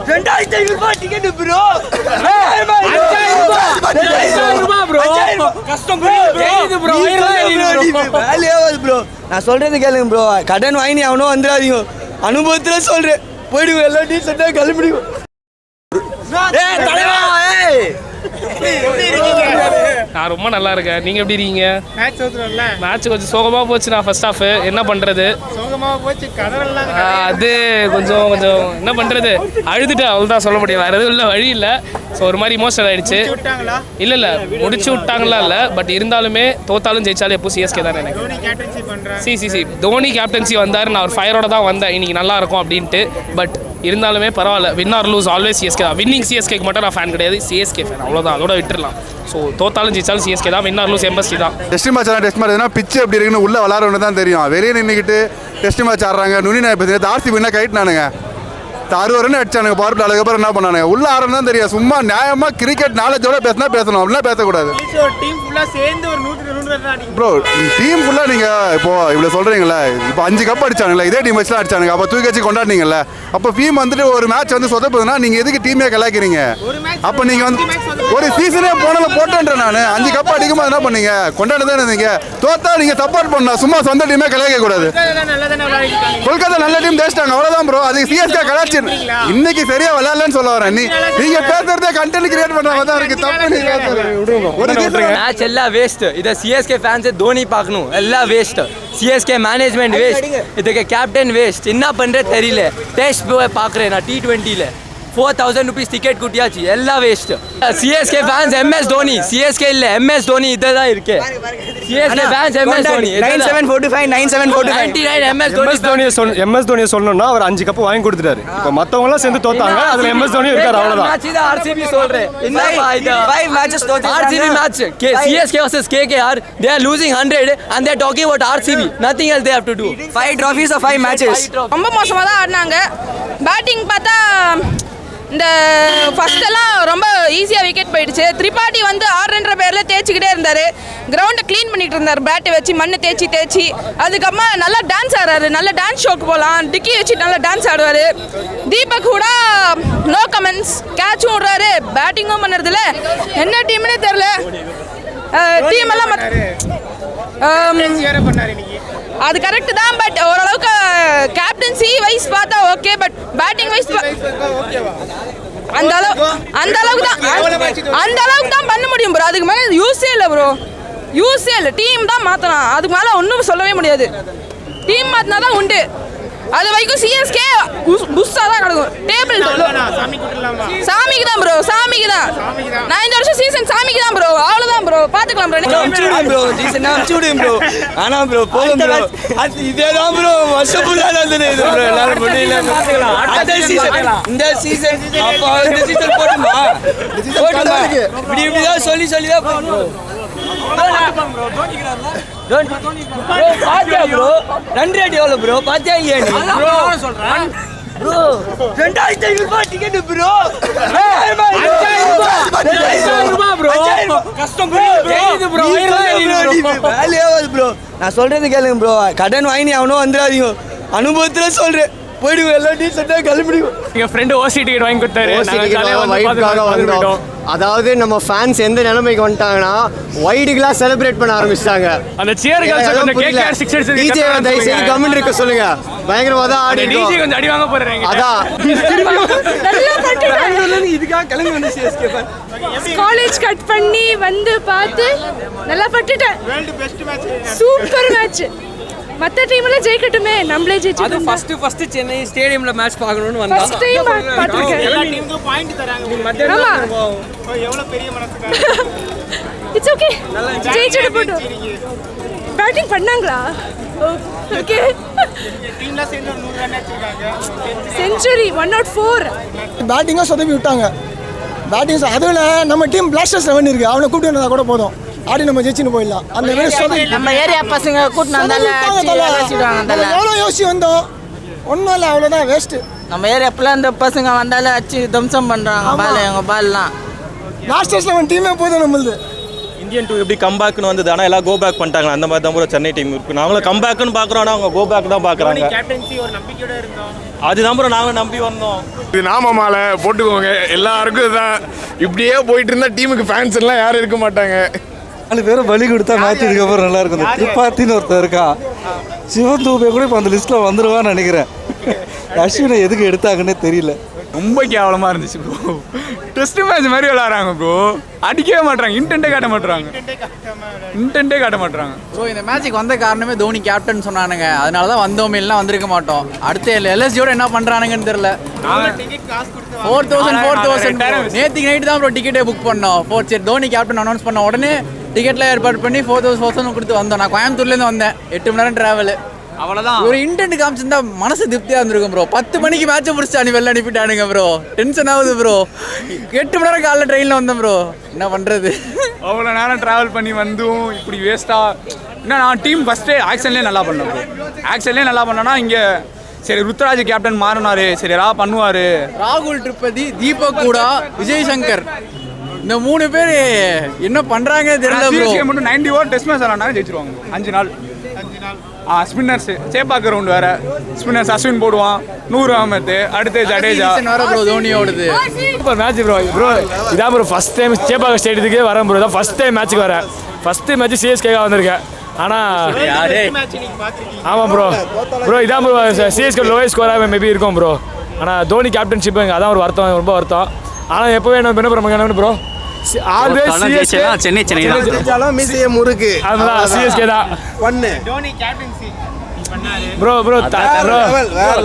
2500 ticket bro. கஷ்டம் bro. வேலையாவது bro. நான் சொல்றது கேளுங்க ப்ரோ. கடன் வாங்கி அவனும் வந்துடாதீங்க. அனுபவத்துல சொல்றேன். போயிடுங்க எல்லாம் டீசெண்டா கிளம்பிடுங்க. நான் ரொம்ப நல்லா இருக்கேன். நீங்க எப்படி இருக்கீங்க? மேட்ச் கொஞ்சம் சோகமா போச்சு. நான் ஃபர்ஸ்ட் ஹாஃப் என்ன பண்றது, அது கொஞ்சம் என்ன பண்றது, அழுதுட்டு அவ்வளோதான் சொல்ல முடியும். வேற எதுவும் இல்லை, வழி இல்லை. ஸோ ஒரு மாதிரி இமோஷனல் ஆயிடுச்சு. இல்லை முடிச்சு விட்டாங்களா இல்லை, பட் இருந்தாலுமே தோத்தாலும் ஜெயிச்சாலும் எப்போ சிஎஸ்கே தானே. எனக்கு தோனி கேப்டன்சி வந்தார். நான் ஒரு ஃபயரோட தான் வந்தேன் இன்னைக்கு நல்லா இருக்கும் அப்படின்ட்டு. பட் இருந்தாலுமே பரவாயில்ல. Win or lose always CSK தான். வின்னிங் சிஎஸ்கேக்கு மட்டும் நான் ஃபேன் கிடையாது, சிஎஸ்கே ஃபேன் அவ்வளோதான். அதோட விட்டுடலாம். ஸோ தோத்தாலும் ஜெயிச்சாலும் சிஎஸ்கே தான். வின் ஆர் லூஸ் எம்பஸ்டி தான். டெஸ்ட் மேட்ச்னா பிச்சு எப்படி இருக்குன்னு உள்ள விளாட்றவனு தான் தெரியும். வெளியே நின்றுக்கிட்டு டெஸ்ட் மேட்ச் ஆடுறாங்க. நுனி நான் இப்போ ஆர்சிபி என்ன கைட்டினானுங்க, 60 ரன் அடிச்சானுங்க பவர் பிளே. அதுக்கப்புறம் என்ன பண்ணானுங்க, உள்ள ஆடுறது தான் தெரியும். சும்மா நியாயமா கிரிக்கெட் நாலேஜோட பேசினா பேசணும், அப்படிலாம் பேசக்கூடாது ப்ரோ. டீம் ஃபுல்லா நீங்க இப்போ இவ்வளவு சொல்றீங்களா, இப்போ 5 கப் அடிச்சானுங்களா, இதே டீம் வச்சுலாம் அடிச்சானுங்க. அப்போ தூக்கி வச்சு கொண்டாடினீங்கல்ல. அப்போ டீம் வந்துட்டு ஒரு மேட்ச் வந்து சொதப்புதுன்னா நீங்க எதுக்கு டீமே கலாய்க்கிறீங்க? அப்போ நீங்க வந்து ஒரு சீசனே போனாலும் போட்டேன்றேன் நான். 5 கப் அடிக்கும்போது என்ன பண்ணீங்க, கொண்டாடி தானே இருந்தீங்க. தோத்தா நீங்க சப்போர்ட் பண்ணலாம், சும்மா சொந்த டீமே கலாய்க்க கூடாது. கொல்கத்தா நல்ல டீம் தேய்ச்சிட்டாங்க, அவ்வளவுதான் ப்ரோ. அது சிஎஸ்கே கலாய்ச்சி இன்னைக்கு சரியா விளையாடலன்னு சொல்ல வரேன். நீங்க பேசுறதே கண்டென்ட் கிரியேட் பண்ற மாதிரி தான் இருக்கு. தப்பு நீங்க பேசுறீங்க. மேட்ச் எல்லாம் வேஸ்ட். இத சிஎஸ்கே ஃபேன்ஸ் தோனி பார்க்கணும். எல்லாம் வேஸ்ட். CSK management waste. இதுக்கு கேப்டன் வேஸ்ட். என்ன பண்றது தெரியல. டெஸ்ட் பார்க்குறேன் நான் T20ல 4000 rupees டிக்கெட் குட்டியாச்சு. எல்லாம் waste. CSK fans MS Dhoni, CSK இல்ல MS தோனி இதுதான் இருக்கு. CSK fans MS Dhoni 9745 9745 MS தோனியை சொல்லணும்னா அவர் 5 கப் வாங்கி கொடுத்துட்டாரு. இப்போ மத்தவங்க எல்லாம் சேர்ந்து தோத்தாங்க, அதுல MS தோனி இருக்காரு, அவ்வளவுதான். மேட்ச் இது RCB சொல்றேன். என்னப்பா இது 5 மேட்சஸ் தோத்து RCB match CSK vs KKR, they are losing 100 and they are talking about RCB. nothing else they have to do. 5 trophies of 5 matches. ரொம்ப மோசமா தான் ஆடினாங்க. பேட்டிங் பார்த்தா இந்த ஃபர்ஸ்டெல்லாம் ரொம்ப ஈஸியாக விக்கெட் போயிடுச்சு. திரிபாட்டி வந்து 6 பேரில் தேய்ச்சிக்கிட்டே இருந்தார். கிரவுண்டை க்ளீன் பண்ணிட்டு இருந்தார் பேட்டை வச்சு, மண்ணை தேய்ச்சி. அதுக்கப்புறமா நல்லா டான்ஸ் ஆடுறாரு. நல்ல டான்ஸ் ஷோக்கு போகலாம். டிக்கி வச்சு நல்லா டான்ஸ் ஆடுவார். தீபக் கூட நோ கமெண்ட்ஸ். கேட்சும் விடுறாரு, பேட்டிங்கும் பண்ணுறதுல. என்ன டீம்னே தெரில. டீம் எல்லாம் அது கரெக்டு தான். பட் ஓரளவுக்கு கேப்டன்சி வைஸ் பார்த்தா ஓகே. பட் பேட்டிங் வைஸ் அந்த அளவுக்கு தான் பண்ண முடியும் ப்ரோ. அதுக்கு மேலே யூஸே இல்லை ப்ரோ. யூஸே இல்லை. டீம் தான் மாற்றலாம். அதுக்கு மேலே ஒன்றும் சொல்லவே முடியாது. டீம் மாற்றினா தான் உண்டு. அது வரைக்கும் சிஎஸ்கே புஷ்ஷாக தான் கிடக்கும். டேபிள் சாமிக்கு தான் ப்ரோ. சாமிக்கு தான். நான் இந்த வருஷம் சீசன் சாமிக்கு தான் ப்ரோ. அவ்வளோதான் ப்ரோ. பார்த்துக்கலாம் ப்ரோ. சீசன் அனுப்பிச்சு விடுங்க ப்ரோ. ஆனால் ப்ரோ போதும் ப்ரோ. இதே தான் ப்ரோ. வருஷம் ஃபுல்லாக நடந்தது ப்ரோ. எல்லாரும் முடியல. இந்த சீசன் அப்போ இந்த சீசன் போட்டுமா இப்படி தான் சொல்லி தான் போகணும். பாத்தியா ப்ரோ ரன் ரேட் எவ்வளோ ப்ரோ? பாத்தியா இல்லையா நீ ப்ரோ? சொல்றேன் ப்ரோ 2500 டிக்கெட் ப்ரோ. 5000 ப்ரோ. கஷ்டம் ப்ரோ. வேலையாவது ப்ரோ. நான் சொல்றது கேளுங்க ப்ரோ. கடன் வாங்கி அவனும் வந்துடாதீங்க. அனுபவத்துல சொல்றேன். போயிடுங்க எல்லாம் டீசெண்டா கிளம்பிடுங்க. எங்க ஃப்ரெண்டு ஓசி டிக்கெட் வாங்கி கொடுத்தாரு. அதாவது நம்ம ஃபேன்ஸ் எந்த நிலைமைக்கு வந்துட்டாங்கன்னா வைடுக்குலாம் செலிப்ரேட் பண்ண ஆரம்பிச்சிட்டாங்க. அந்த சியர் கல்ச்சர் கொஞ்சம் கேகேஆர் 6 அடிச்சு டிஜே தயவு செய்து கமெண்ட் இருக்க சொல்லுங்க. பயங்கரமா தான் ஆடி டிஜே கொஞ்சம் அடி வாங்க போறாங்க. அதான் இதுக்காக கிளம்பி வந்து சிஎஸ்கே ஃபேன் காலேஜ் கட் பண்ணி வந்து பார்த்து நல்லா பட்டுட்டேன். Super match. மற்ற டீம்ல ஜெயிக்கட்டுமே, நம்மளே ஜெயிச்சோம். அது ஃபர்ஸ்ட் சென்னை ஸ்டேடியம்ல மேட்ச் பார்க்கணும்னு வந்தா. ஃபர்ஸ்ட் டைம் பாத்துர்க்கேன். எல்லா டீமுக்கும் பாயிண்ட் தராங்க. மத்தியானம் எவ்வளவு பெரிய மனசுக்காக. It's okay. ஜெயிச்சிட்டு போடு. பேட்டிங் பண்ணாங்களா? ஓகே. டீம்ல சேர்ந்து 100 ரன் அடிச்சாங்க. செஞ்சுரி 104. பேட்டிங்கா சொதப்பி விட்டாங்க. பேட்டிங் அதுல நம்ம டீம் பிளாஸ்டர்ஸ் 11 இருக்கு. அவனை கூட்டி வந்தா கூட போதும். ஆடி நம்ம ஜெயிச்சுன்னு போயிடலாம். அந்த மாதிரி சொதப்பி நம்ம ஏரியா பசங்க கூட்டிட்டு வந்தால எவ்வளோ யோசிச்சு வந்தோம். ஒன்றும் இல்லை, அவ்வளோதான் வேஸ்ட்டு. நம்ம ஏரியா ஃபுல்லாக இந்த பசங்க வந்தால அச்சு தம்சம் பண்ணுறாங்க. பால் எங்கள் பால்லாம் பிளாஸ்டர்ஸ் 11 டீமே போதும் நம்மளுது. இந்தியன் டூ எப்படி கம்பேக்னு வந்தது, ஆனால் எல்லாம் கோ பேக் பண்ணிட்டாங்க. அந்த மாதிரி தான் ப்ரோ சென்னை டீம் இருக்குது. நாங்களும் கம்பேக்னு பார்க்குறோம், ஆனால் அவங்க கோ பேக் தான் பார்க்குறாங்க. கேப்டன்சி ஒரு நம்பிக்கையோட இருந்தோம். அதுதான் ப்ரோ நாங்களும் நம்பி வந்தோம். இது நாம மாலை போட்டுக்கோங்க, எல்லாருக்கும் இதுதான். இப்படியே போயிட்டு இருந்தா டீமுக்கு ஃபேன்ஸ் எல்லாம் யாரும் இருக்க மாட்டாங்க. 4 பேரும் பலி கொடுத்தா மேட்ச் இதுக்கப்புறம் நல்லா இருக்கும். திரிபாத்தின்னு ஒருத்தர் இருக்கான், சிவன் தூபே கூட இப்போ அந்த லிஸ்ட்டில் வந்துடுவான்னு நினைக்கிறேன். அஸ்வினை எதுக்கு எடுத்தாங்கன்னே தெரியல. ரொம்ப கேவலமாக இருந்துச்சு ப்ரோ. டெஸ்ட் மேட்ச் மாதிரி விளாட்றாங்க ப்ரோ. அடிக்கவே மாட்டாங்க, இன்டென்ட்டே காட்ட மாட்டாங்க. ஸோ இந்த மேட்ச்சுக்கு வந்த காரணமே தோனி கேப்டன் சொன்னானுங்க, அதனால தான் வந்தோம், இல்லைனா வந்திருக்க மாட்டோம். அடுத்து எல்எஸ்ஜியோட என்ன பண்ணுறானுங்கன்னு தெரியல. 4,000 நேற்றுக்கு நைட்டு தான் ப்ரோ டிக்கெட்டே புக் பண்ணோம். சரி தோனி கேப்டன் அனௌன்ஸ் பண்ண உடனே டிக்கெட்லாம் ஏற்பாடு பண்ணி 4,000 கொடுத்து வந்தோம். நான் கோயம்புத்தூர்லேருந்து வந்தேன், 8 மணி நேரம் ட்ராவல். அவ்வளோதான். ஒரு இன்டென்ட் காமிச்சிருந்தா மனசு திருப்தியாக இருந்திருக்கும் ப்ரோ. 10 மணிக்கு மேட்சை முடிச்சு அனி வெளில அனுப்பிட்டானுங்க ப்ரோ. டென்ஷன் ஆகுது ப்ரோ. 8 மணி நேரம் காலைல ட்ரெயினில் வந்தேன் ப்ரோ. என்ன பண்ணுறது, அவ்வளோ நேரம் ட்ராவல் பண்ணி வந்தும் இப்படி வேஸ்ட்டாக. இன்னும் நான் டீம் ஃபஸ்ட்டே ஆக்ஷன்லேயே நல்லா பண்ணேன் ப்ரோ. ஆக்ஷன்லேயே நல்லா பண்ணேன்னா இங்கே சரி ருத்ராஜ் கேப்டன் மாறினாரு, சரி ஏதாவது பண்ணுவார். ராகுல் திரிபாதி, தீபக் கூடா, விஜய் சங்கர், இந்த 3 பேர் என்ன பண்ணுறாங்கன்னு தெரியல ப்ரோ. மட்டும் 90 ஓவர் டெஸ்ட் மேட்ச் விளாண்டாங்க, ஜெயிச்சிருவாங்க 5 நாள். ஸ்பின்னர்ஸ் சேப்பாக்கு ரவுண்ட் வேற. ஸ்பின்னர்ஸ் அஸ்வின் போடுவான், நூர் அகமத், அடுத்து ஜடேஜா வேற ப்ரோ. தோனியோடது சூப்பர் மேட்ச் ப்ரோ. இதான் ப்ரோ ஃபஸ்ட் டைம் சேப்பாக்கம் ஸ்டேடியத்துக்கே வரேன் ப்ரோ. இதான் ஃபஸ்ட் டைம் மேட்ச்சுக்கு வரேன். ஃபஸ்ட்டு மேட்ச் சிஎஸ்கேக்காக வந்திருக்கேன். ஆனால் ஆமாம் ப்ரோ இதான் ப்ரோ சிஎஸ்கே லோயஸ்ட் ஸ்கோராக மேபி இருக்கும் ப்ரோ. ஆனால் தோனி கேப்டன்ஷிப் அதான் ஒரு வருத்தம், ரொம்ப வருத்தம். ஆனால் எப்போவே என்ன பண்ண போகிறோம் என்ன ப்ரோ, ஆல்வேஸ் சென்னை முறுக்கு அதுதான் சிஎஸ்கே தான் பண்ணு. தோனி கேப்டன்சி பண்ணாரு ப்ரோ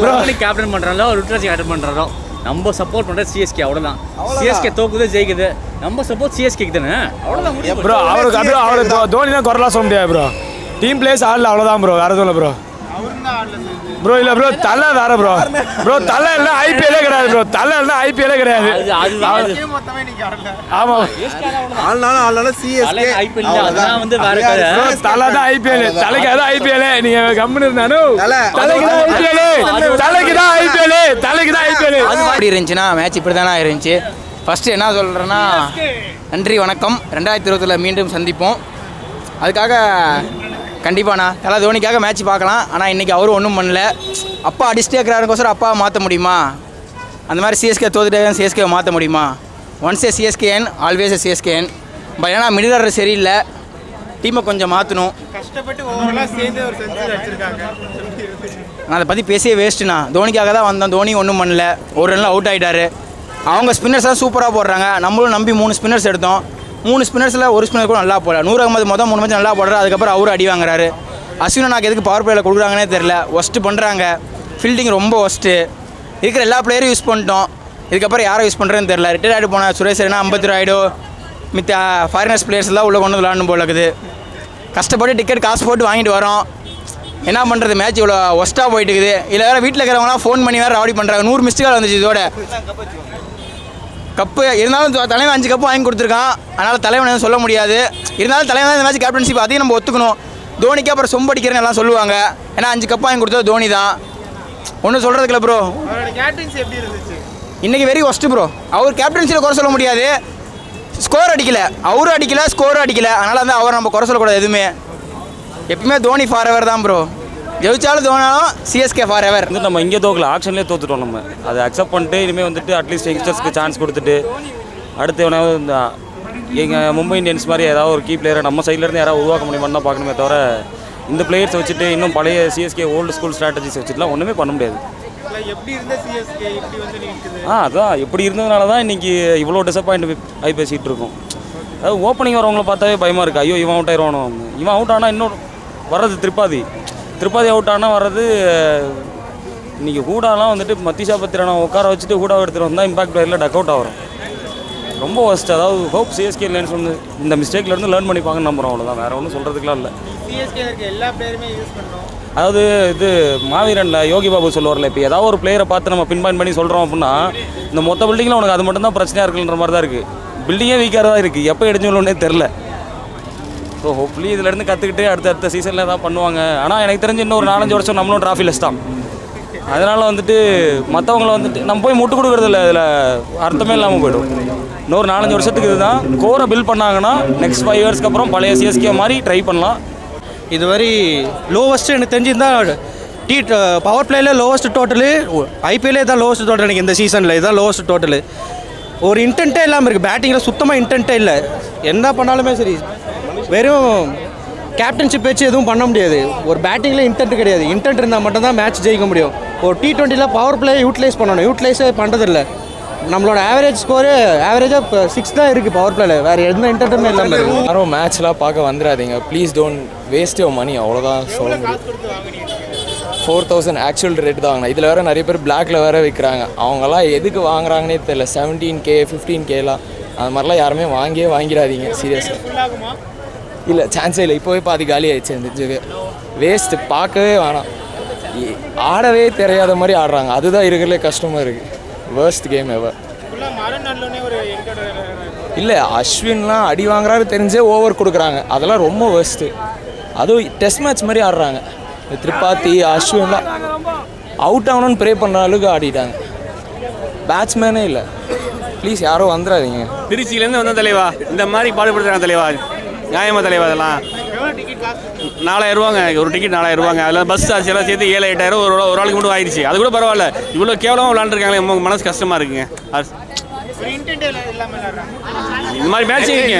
தோனி கேப்டன் பண்ணுறாங்களோ ருத்ராஜ் கேப்டன் பண்ணுறாரோ, நம்ம சப்போர்ட் பண்ணுறது சிஎஸ்கே, அவ்வளோதான். சிஎஸ்கே தோக்குது ஜெயிக்குது, நம்ம சப்போர்ட் சிஎஸ்கேக்கு தானே, அவ்வளோதான் ப்ரோ. அவருக்கு தோனி தான் குரலாம் சொல்ல முடியாது ப்ரோ. டீம் பிளேஸ் ஆடல, அவ்வளோதான் ப்ரோ, வேறு எதுவும் இல்லை ப்ரோ. ப்ரோ இல்லை ப்ரோ, தலை வேற ப்ரோ. தலை இல்லை ஐபிஎல்லே கிடையாது ப்ரோ. தலை இல்லை ஐபிஎல்லே கிடையாது. ஆமாம் ஆள்னாலும் சிஎஸ்கே தலை தான் ஐபிஎல். தலைக்கு அதான் ஐபிஎல். நீங்க கம்முன்னு இருந்தாலும் தலைக்கு தான் ஐபிஎல். அப்படி இருந்துச்சுன்னா மேட்ச் இப்படி தானே இருந்துச்சு. ஃபஸ்ட்டு என்ன சொல்கிறேன்னா, நன்றி வணக்கம். 2020 மீண்டும் சந்திப்போம். அதுக்காக கண்டிப்பாண்ணா தலை தோனிக்காக மேட்ச் பார்க்கலாம். ஆனால் இன்றைக்கி அவரும் ஒன்றும் பண்ணல. அப்பா அடிச்சுட்டே இருக்கிறாருக்கோசரம் அப்பாவை மாற்ற முடியுமா? அந்த மாதிரி சிஎஸ்கே தோத்துட்டே சிஎஸ்கேவை மாற்ற முடியுமா? Once a CSKian always a CSKian. But ஏன்னா மிடில் ஆர்டர் சரியில்லை, டீமை கொஞ்சம் மாற்றணும். கஷ்டப்பட்டு ஓவராலாக சேர்ந்து ஒரு செஞ்சுரி அடிச்சிருக்காங்க. நான் அதை பற்றி பேசியே வேஸ்ட்டுண்ணா. தோனிக்காக தான் வந்தோம், தோனி ஒன்றும் பண்ணல. ஒரு ரன்னில் அவுட் ஆகிட்டார். அவங்க ஸ்பின்னர்ஸ் தான் சூப்பராக போடுறாங்க. நம்மளும் நம்பி 3 ஸ்பின்னர்ஸ் எடுத்தோம். 3 ஸ்பின்னர்ஸில் ஒரு ஸ்பின்னர் கூட நல்லா போடல. நூர் அகமது 3 மேட்ச் நல்லா போடுறாரு, அதுக்கப்புறம் அவரும் அடி வாங்குறாரு. அஸ்வினை எனக்கு எதுக்கு பவர் பிளேயில் கொடுக்குறாங்கன்னே தெரில. ஒஸ்ட்டு பண்ணுறாங்க, ஃபீல்டிங் ரொம்ப ஒஸ்ட்டு. இருக்கிற எல்லா பிளேயரும் யூஸ் பண்ணிட்டோம், இதுக்கப்புறம் யாரை யூஸ் பண்ணுறதுன்னு தெரில. ரிட்டையர் ஆகிட்டு போனால் சுரேஷ் ரெய்னா, அம்பத்தி ராய்டு, மித்த ஃபாரினர்ஸ் பிளேயர்ஸ் எல்லாம் உள்ளே கொண்டு விளாடணும் போல இருக்குது. கஷ்டப்பட்டு டிக்கெட் காசு போட்டு வாங்கிட்டு வரோம், என்ன பண்ணுறது? மேட்ச் இவ்வளோ ஒஸ்ட்டாக போயிட்டு இருக்குது. இல்லை வேறு வீட்டில் இருக்கிறவங்களாம் ஃபோன் பண்ணி வேறு ராவடி பண்ணுறாங்க. 100 மிஸ்டு கால் வந்துச்சு இதோட. கப்பு இருந்தாலும் தலைவன் 5 கப்பு வாங்கி கொடுத்துருக்கான், அதனால் தலைவன் எதுவும் சொல்ல முடியாது. இருந்தாலும் தலைவன் தான் இந்த மேட்ச் கேப்டன்ஷிப், அதையும் நம்ம ஒத்துக்கணும். தோனிக்கு அப்புறம் சொம்படிக்கிறேன்னு எல்லாம் சொல்லுவாங்க. ஏன்னா 5 கப்பு வாங்கி கொடுத்தது தோனி தான். ஒன்றும் சொல்கிறதுக்குல ப்ரோ. இன்றைக்கி வெரி ஒஸ்ட்டு ப்ரோ. அவர் கேப்டன்சியில் குறை சொல்ல முடியாது. ஸ்கோர் அடிக்கலை, அவரும் அடிக்கலை, ஸ்கோரும் அடிக்கலை. அதனால் வந்து அவர் நம்ம குறை சொல்லக்கூடாது எதுவுமே. எப்பவுமே தோனி ஃபார் எவர் தான் ப்ரோ. ஜெயிச்சாலும் தோணாலும் சிஎஸ்கே ஃபார் எவர். வந்து நம்ம இங்கே தோக்கல, ஆக்ஷன்லேயே தோத்துட்டோம். நம்ம அதை அக்செப்ட் பண்ணிட்டு இனிமேல் வந்துட்டு அட்லீஸ்ட் யங்ஸ்டர்ஸ்க்கு சான்ஸ் கொடுத்துட்டு அடுத்து எவனாவது இந்த எங்கள் மும்பை இந்தியன்ஸ் மாதிரி ஏதாவது ஒரு கீ பிளேயரை நம்ம சைட்லேருந்து யாராவது உருவாக்க முடியுமான்னு தான் பார்க்கணுமே தவிர, இந்த பிளேயர்ஸ் வச்சுட்டு இன்னும் பழைய சிஎஸ்கே ஓல்டு ஸ்கூல் ஸ்ட்ராட்டஜிஸ் வச்சுட்டுலாம் ஒன்றுமே பண்ண முடியாது. அதான் எப்படி இருந்ததுனால தான் இன்றைக்கி இவ்வளோ டிசப்பாயிண்ட் ஆகி பேசிகிட்டு இருக்கோம். அதாவது ஓப்பனிங் வரவங்கள பார்த்தாவே பயமாக இருக்குது. ஐயோ இவன் அவுட் ஆயிடுவானோ, இவன் அவுட் ஆனால் இன்னும் வர்றது திரிபாதி அவுட் ஆனால் வர்றது. இன்றைக்கி ஹூடாலாம் வந்துட்டு மத்திஷா பத்திரனா உட்கார வச்சுட்டு ஹூடாவை எடுத்துகிட்டு வந்தால் இம்பாக்ட் பிளேயரில் டக் அவுட் ஆகிறோம். ரொம்ப ஒஸ்ட். அதாவது ஹோப் சிஎஸ்கே இல்லைன்னு சொல்லி இந்த மிஸ்டேக்லேருந்து லேர்ன் பண்ணி பார்க்க நம்புகிறோம், அவ்வளோதான். வேறு ஒன்றும் சொல்கிறதுக்குலாம் இல்லை. அதாவது இது மாவீரனில் யோகி பாபு சொல்லுவார்ல, இப்போ ஏதாவது ஒரு பிளேயரை பார்த்து நம்ம பின்பாயிண்ட் பண்ணி சொல்கிறோம் அப்படின்னா இந்த மொத்த பில்டிங்கில் உனக்கு அது மட்டும் தான் பிரச்சனையாக இருக்குன்ற மாதிரி தான் இருக்குது. பில்டிங்கே வீக்காக தான் இருக்குது, எப்போ எடுத்துள்ளே தெரில. ஸோ ஹோப்ஃபுல்லி இதிலேருந்து கற்றுக்கிட்டு அடுத்த சீசனில் தான் பண்ணுவாங்க. ஆனால் எனக்கு தெரிஞ்சு இன்னும் ஒரு 4-5 வருஷம் நம்மளும் ட்ராஃபிலெஸ் தான். அதனால் வந்துட்டு மற்றவங்கள வந்துட்டு நம்ம போய் முட்டு கொடுக்குறதில்ல, இதில் அர்த்தமே இல்லாமல் போய்டும். இன்னொரு 4-5 வருஷத்துக்கு இதுதான் கோரை பில்ட் பண்ணாங்கன்னா நெக்ஸ்ட் 5 இயர்ஸ்க்கு அப்புறம் பழைய சிஎஸ்கே மாதிரி ட்ரை பண்ணலாம். இது மாதிரி லோவஸ்ட்டு எனக்கு தெரிஞ்சிருந்தால் பவர் பிளேயில் லோவஸ்ட் டோட்டலு ஐபிஎல்லே தான் லோவஸ்ட் டோட்டல் எனக்கு இந்த சீசனில் இதுதான் லோவஸ்ட் டோட்டலு. ஒரு இன்டென்ட்டே இல்லாமல் இருக்குது பேட்டிங்கில், சுத்தமாக இன்டென்ட்டே இல்லை. என்ன பண்ணாலுமே சரி வெறும் கேப்டன்ஷிப் வச்சு எதுவும் பண்ண முடியாது. ஒரு பேட்டிங்கில் இன்டென்ட் கிடையாது. இன்டென்ட் இருந்தால் மட்டும்தான் மேட்ச் ஜெயிக்க முடியும். ஒரு T20 பவர் பிளே யூட்டிலைஸ் பண்ணணும், யூட்டிலைஸே பண்ணுறதில்ல. நம்மளோட ஆவரேஜ் ஸ்கோரு ஆவரேஜாக 6 தான் இருக்குது பவர் பிளேல, வேறு எந்த இன்டென்ட்டுமே இல்லாமல். யாரும் மேட்ச்லாம் பார்க்க வந்துடாதீங்க please, don't waste your money, அவ்வளோதான் சொல்ல முடியும். 4,000 ஆக்சுவல் ரேட் தான் வாங்கினா. இதில் வேறு நிறைய பேர் பிளாக்ல வேறு விற்கிறாங்க. அவங்கெல்லாம் எதுக்கு வாங்குறாங்கன்னே தெரியல. 17K 15Kலாம் அது மாதிரிலாம் யாருமே வாங்கிடாதீங்க சீரியஸாக. இல்லை சான்ஸே இல்லை, இப்போவே பாதி காலி ஆயிடுச்சு. இருந்துச்சு வேஸ்ட்டு, பார்க்கவே வேணாம். ஆடவே தெரியாத மாதிரி ஆடுறாங்க, அதுதான் இருக்கிறதுலே கஷ்டமாக இருக்குது. வேர்ஸ்ட் கேம் எவர். இல்லை அஸ்வின்லாம் அடி வாங்குறாரு தெரிஞ்சே ஓவர் கொடுக்குறாங்க, அதெல்லாம் ரொம்ப வேர்ஸ்ட்டு. அதுவும் டெஸ்ட் மேட்ச் மாதிரி ஆடுறாங்க. திரிபாதி அஸ்வின்லாம் அவுட் ஆகணும்னு ப்ரே பண்ணுற அளவுக்கு ஆடிட்டாங்க. பேட்ஸ்மேனே இல்லை. ப்ளீஸ் யாரும் வந்துடாதீங்க. திருச்சியிலேருந்து வந்த தலைவா, இந்த மாதிரி பாடுபடுத்துறாங்க தலைவா, நியாயமாக தலைவா. அதெல்லாம் 4000 ரூபாங்க ஒரு டிக்கெட், 4000 ரூபாங்க. அதில் பஸ் சார்ஜ் எல்லாம் சேர்த்து 7-8 ஒரு ஆளுக்கு மட்டும் ஆயிடுச்சு. அது கூட பரவாயில்ல, இவ்வளோ கேவலமாக விளாண்டுருக்காங்களே, உங்களுக்கு மனசு கஷ்டமாக இருக்குங்க. இந்த மாதிரி மேட்ச்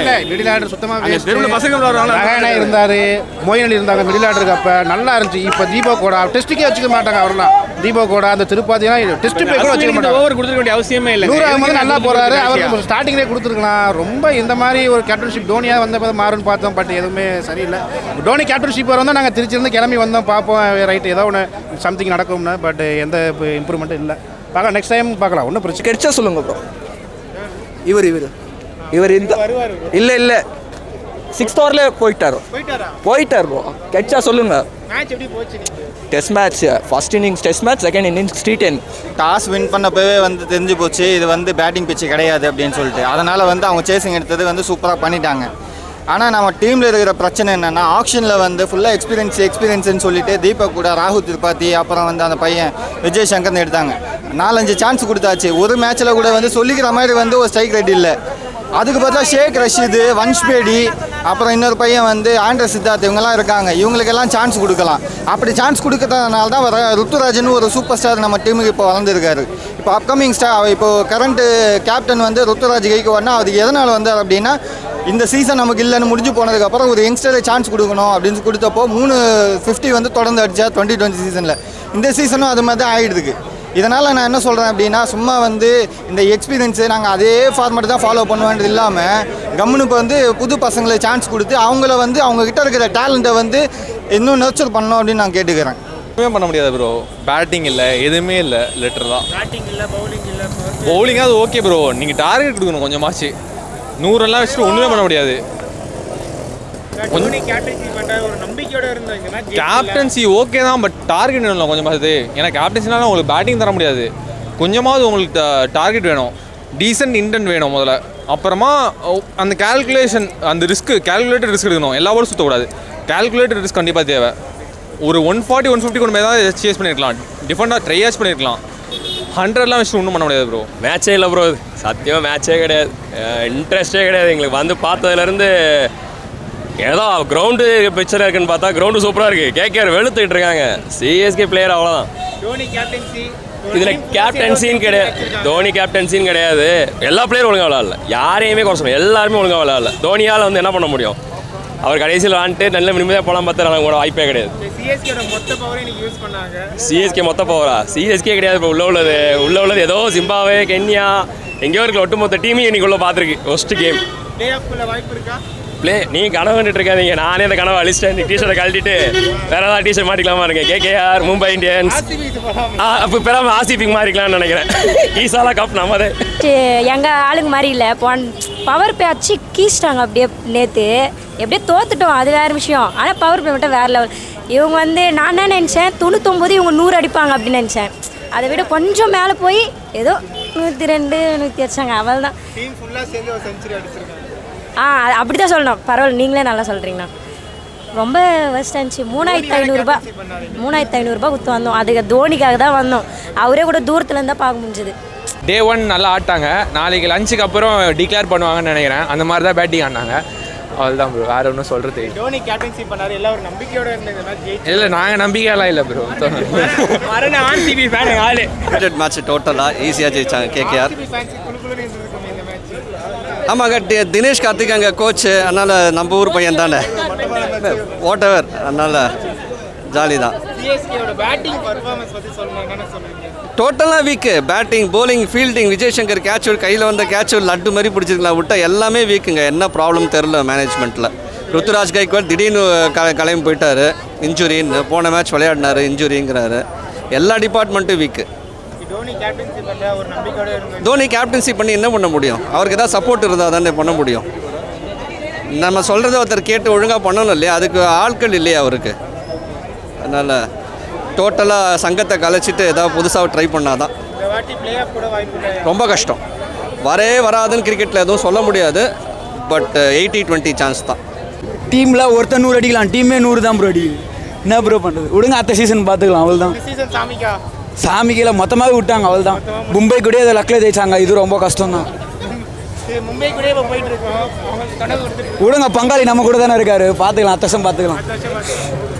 மிடில் ஆர்டர் சுத்தமாக தெருவில் பசங்க ரஹானா இருந்தார், மொயின் அலி இருந்தாங்க மிடில் ஆர்டருக்கு. அப்போ நல்லா இருந்துச்சு. இப்போ தீபக் கோடா டெஸ்ட்டுக்கே வச்சுக்க மாட்டாங்க. அவரெல்லாம் தீபக் கோடா அந்த திருப்பாதிலாம் டெஸ்ட் பே கூட வச்சுக்க மாட்டாங்க. ஓவர் கொடுத்துருக்க வேண்டிய அவசியமே இல்லை. 100 ஆகும்போது நல்லா போகிறாரு. அவருக்கு ஸ்டார்டிங்லேயே கொடுத்துருக்கலாம். ரொம்ப இந்த மாதிரி ஒரு கேப்டன்ஷிப் தோனியாக வந்த மாறுன்னு பார்த்தோம், பட் எதுவுமே சரியில்லை. தோனி கேப்டன்ஷிப் வந்தால் நாங்கள் திருச்சியிலேருந்து கிளம்பி வந்தோம், பார்ப்போம் ரைட்டு ஏதோ ஒன்று சம்திங் நடக்கும்னு. பட் எந்த இம்ப்ரூவ்மெண்ட்டும் இல்லை. பார்க்கலாம், நெக்ஸ்ட் டைம் பார்க்கலாம். ஒன்றும் பிரச்சனை கிடைச்சா சொல்லுங்க ப்ரோ. இவர் இந்த இல்லை 6th ஓவரில் போயிட்டார் ப்ரோ. கிடைச்சா சொல்லுங்க. Test match first innings test match, second innings T10. Toss win பண்ணப்பவே தெரிஞ்சு போச்சு இது பேட்டிங் பிச்சு கிடையாது அப்படின்னு சொல்லிட்டு. அதனால் அவங்க சேசிங் எடுத்தது சூப்பராக பண்ணிட்டாங்க. ஆனால் நம்ம டீமில் இருக்கிற பிரச்சனை என்னென்னா, ஆக்ஷனில் ஃபுல்லாக எக்ஸ்பீரியன்ஸ்னு சொல்லிட்டு தீபக் கூட ராகுல் திரிபாதி அப்புறம் அந்த பையன் விஜய் சங்கர்னு எடுத்தாங்க. 4-5 சான்ஸ் கொடுத்தாச்சு. ஒரு மேட்ச்சில் கூட சொல்லிக்கிற மாதிரி ஒரு ஸ்ட்ரைக் ரேட் இல்லை. அதுக்கு பதிலாக ஷேக் ரஷீது, வன்ஷ் பேடி, அப்புறம் இன்னொரு பையன் ஆண்ட்ரஸ் சித்தார்த், இவங்கெல்லாம் இருக்காங்க. இவங்களுக்கெல்லாம் சான்ஸ் கொடுக்கலாம். அப்படி சான்ஸ் கொடுக்கறதுனால தான் ருத்துராஜன் ஒரு சூப்பர் ஸ்டார் நம்ம டீமுக்கு இப்போ வளர்ந்துருக்காரு. இப்போ அப்கமிங் ஸ்டார், இப்போது கரண்ட்டு கேப்டன் ருத்துராஜ் கைக்குவார்னா அதுக்கு எதனால் வந்தார் அப்படின்னா, இந்த சீசன் நமக்கு இல்லைன்னு முடிஞ்சு போனதுக்கப்புறம் ஒரு யங்ஸ்டரை சான்ஸ் கொடுக்கணும் அப்படின்னு கொடுத்தப்போ 350 தொடர்ந்து அடித்தா 2020 சீசனில். இந்த சீசனும் அது மாதிரி தான் ஆகிடுதுக்கு. இதனால் நான் என்ன சொல்கிறேன் அப்படின்னா, சும்மா இந்த எக்ஸ்பீரியன்ஸு நாங்கள் அதே ஃபார்மேட் தான் ஃபாலோ பண்ணுவேன்றது இல்லாமல் கம்முன்னு இப்போ புது பசங்களை சான்ஸ் கொடுத்து அவங்கள அவங்கக்கிட்ட இருக்கிற டேலண்ட்டை இன்னும் நர்ச்சர் பண்ணணும் அப்படின்னு நான் கேட்டுக்கிறேன். எதுவுமே பண்ண முடியாது ப்ரோ. பேட்டிங் இல்லை, எதுவுமே இல்லை, லெட்டர் தான். பவுலிங் அது ஓகே ப்ரோ, நீங்கள் டார்கெட் கொடுக்கணும் கொஞ்சமாச்சு. 100 எல்லாம் வச்சுட்டு ஒன்றுமே பண்ண முடியாது. கேப்டன்சி ஓகே தான், பட் டார்கெட் வேணும் கொஞ்சமாவது. ஏன்னா கேப்டன்சினால உங்களுக்கு பேட்டிங் தர முடியாது. கொஞ்சமாவது உங்களுக்கு டார்கெட் வேணும், டீசென்ட் இன்டென்ட் வேணும் முதல்ல. அப்புறமா அந்த கால்குலேஷன், அந்த கால்குலேட்டட் ரிஸ்க் எடுக்கணும். எல்லா போர்டும் சுற்றக்கூடாது, கால்குலேட்டட் ரிஸ்க் கண்டிப்பாக தேவை. ஒரு 140-150 கொண்டு போய் தான் சேஸ் பண்ணியிருக்கலாம், டிஃபரெண்டாக ட்ரையாச் பண்ணியிருக்கலாம். 100 வச்சு ஒன்றும் பண்ண முடியாது ப்ரோ. மேட்சே இல்லை ப்ரோ, சத்தியமாக மேட்சே கிடையாது. இன்ட்ரெஸ்டே கிடையாது எங்களுக்கு. பார்த்ததுலேருந்து ஏதோ கிரவுண்டு பிக்சராக இருக்குன்னு பார்த்தா கிரவுண்டு சூப்பராக இருக்குது. கேகேஆர் வெளுத்துக்கிட்டு இருக்காங்க. சிஎஸ்கே பிளேயர் அவ்வளோதான். இதில் கேப்டன்சின்னு கிடையாது, தோனி கேப்டன்சின்னு கிடையாது. எல்லா பிளேயரும் ஒழுங்காக விளாடல, யாரையுமே குறை சொல்ல, எல்லாருமே ஒழுங்காக விளாடல. தோனியால் என்ன பண்ண முடியும்? அவர் கடைசியில் விளாண்டுட்டு நல்ல நிம்மதியாக போகலாம் பார்த்தா எனக்கு கூட வாய்ப்பே கிடையாது. சிஎஸ்கே மொத்த பவரா? சிஎஸ்கே கிடையாது. இப்போ உள்ள உள்ளது ஏதோ ஜிம்பாவே, கென்யா, எங்கேயோ இருக்கிற ஒட்டுமொத்த டீமையும் இன்னைக்குள்ள பார்த்துருக்கு. ஃபர்ஸ்ட் கேம் நீங்கள் கனவு கண்டுட்டு இருக்காதீங்க. நானே அந்த கனவை அழிச்சிட்டேன். இந்த டிஷர்ட்டை கழட்டிட்டு வேறு ஏதாவது டிஷர்ட் மாட்டிக்கலாமா இருங்க. கேகேஆர், மும்பை இந்தியன்ஸ், அப்போ பெறாமல் ஆர்சிபிக்கு மாறிக்கலாம்னு நினைக்கிறேன். ஈசாலா கப் நம்மதே. எங்கள் ஆளுங்க மாதிரி இல்லை, பவர் பிளே அச்சு கீச்சிட்டாங்க. அப்படியே நேற்று எப்படியே தோத்துட்டோம், அது வேறு விஷயம். ஆனால் பவர் பிளே மட்டும் வேறு லெவல். இவங்க நான் என்ன நினச்சேன், 99 இவங்க 100 அடிப்பாங்க அப்படின்னு நினச்சேன். அதை விட கொஞ்சம் மேலே போய் ஏதோ 102, 100 அடிச்சாங்க, அவள் தான். அப்படி தான் சொல்லணும். பரவாயில்ல, நீங்களே நல்லா சொல்கிறீங்கண்ணா. ரொம்ப வேஸ்ட் ஆச்சு. 3500 ரூபா கொடுத்து வந்தோம். அதுக்கு தோனிக்காக தான் வந்தோம். அவரே கூட தூரத்துலேருந்து தான் பார்க்க முடிஞ்சது. டே 1 நல்லா ஆட்டாங்க. நாளைக்கு லஞ்சுக்கு அப்புறம் டிக்ளேர் பண்ணுவாங்கன்னு நினைக்கிறேன். அந்த மாதிரி தான் பேட்டிங் ஆடினாங்க. அவ்வளோதான் ப்ரோ, வேறு ஒன்றும் சொல்கிறது. தோனி கேப்டன்சி பண்ணார், எல்லாம் ஒரு நம்பிக்கையோட இருந்த இந்த மேட்ச் ஜெயிச்சு. இல்லை, நாங்கள் நம்பிக்கையெல்லாம் இல்லை ப்ரோ. மரண ஆர்சிபி ஃபேன் ஆளு. மேட்ச் டோட்டலாக ஈஸியாக ஜெயிச்சாங்க கேகேஆர். ஆமாங்க, தினேஷ் கார்த்திக் அங்கே கோச்சு, அதனால் நம்ம ஊர் பையன் தானே, வாட் எவர், அதனால் ஜாலி தான். சிஎஸ்கேயோட பேட்டிங் பர்ஃபார்மன்ஸ் பற்றி சொல்லணும், என்ன சொல்லுவீங்க? டோட்டலாக week. Batting, bowling, fielding, Vijay Shankar catch கையில் வந்த கேட்ச் லட்டு மாதிரி பிடிச்சிருக்கலாம் விட்டா எல்லாமே வீக்குங்க. என்ன ப்ராப்ளம் தெரில மேனேஜ்மெண்ட்டில். ருத்துராஜ் கைக்வாட் திடீர்னு கிளம்பி போயிட்டார், இன்ஜுரின்னு. போன மேட்ச் விளையாடினார், இன்ஜுரிங்கிறாரு. எல்லா டிபார்ட்மெண்ட்டும் வீக்கு. தோனி கேப்டன்சி பண்ண ஒரு நம்பிக்கையோட இருந்தது. தோனி கேப்டன்சி பண்ணி என்ன பண்ண முடியும்? அவருக்கு ஏதாவது சப்போர்ட் இருந்தால் தானே பண்ண முடியும். நம்ம சொல்கிறத ஒருத்தர் கேட்டு ஒழுங்காக பண்ணணும் இல்லையா, அதுக்கு ஆட்கள் இல்லையா அவருக்கு. அதனால் டோட்டலாக சங்கத்தை கலைச்சிட்டு ஏதாவது புதுசாக ட்ரை பண்ணாதான். இந்த வாட்டி பிளே ஆஃப் கூட வாய்ப்பு இல்லை. ரொம்ப கஷ்டம். வராதுன்னு கிரிக்கெட்டில் எதுவும் சொல்ல முடியாது. பட் 80-20 சான்ஸ் தான். டீமில் ஒருத்தர் 100 அடிக்கலாம், டீமே 100 தான் ப்ரோ அடிக்குது. என்ன ப்ரோ பண்ணுறது? விடுங்க, அடுத்த சீசன் பார்த்துக்கலாம், அவள்தான். சீசன் சாமிக்கா சாமிக்கில் மொத்தமாகவே விட்டாங்க, அவள்தான். மும்பை கூட அதை லக்கில் ஜெயிச்சாங்க, இது ரொம்ப கஷ்டம் தான். மும்பை கூட இப்போ போயிட்டு இருக்கோம், அவங்க கனவு விடுங்க, பங்காளி நம்ம கூட தானே இருக்காரு, பார்த்துக்கலாம், அடுத்த வருஷம் பார்த்துக்கலாம்.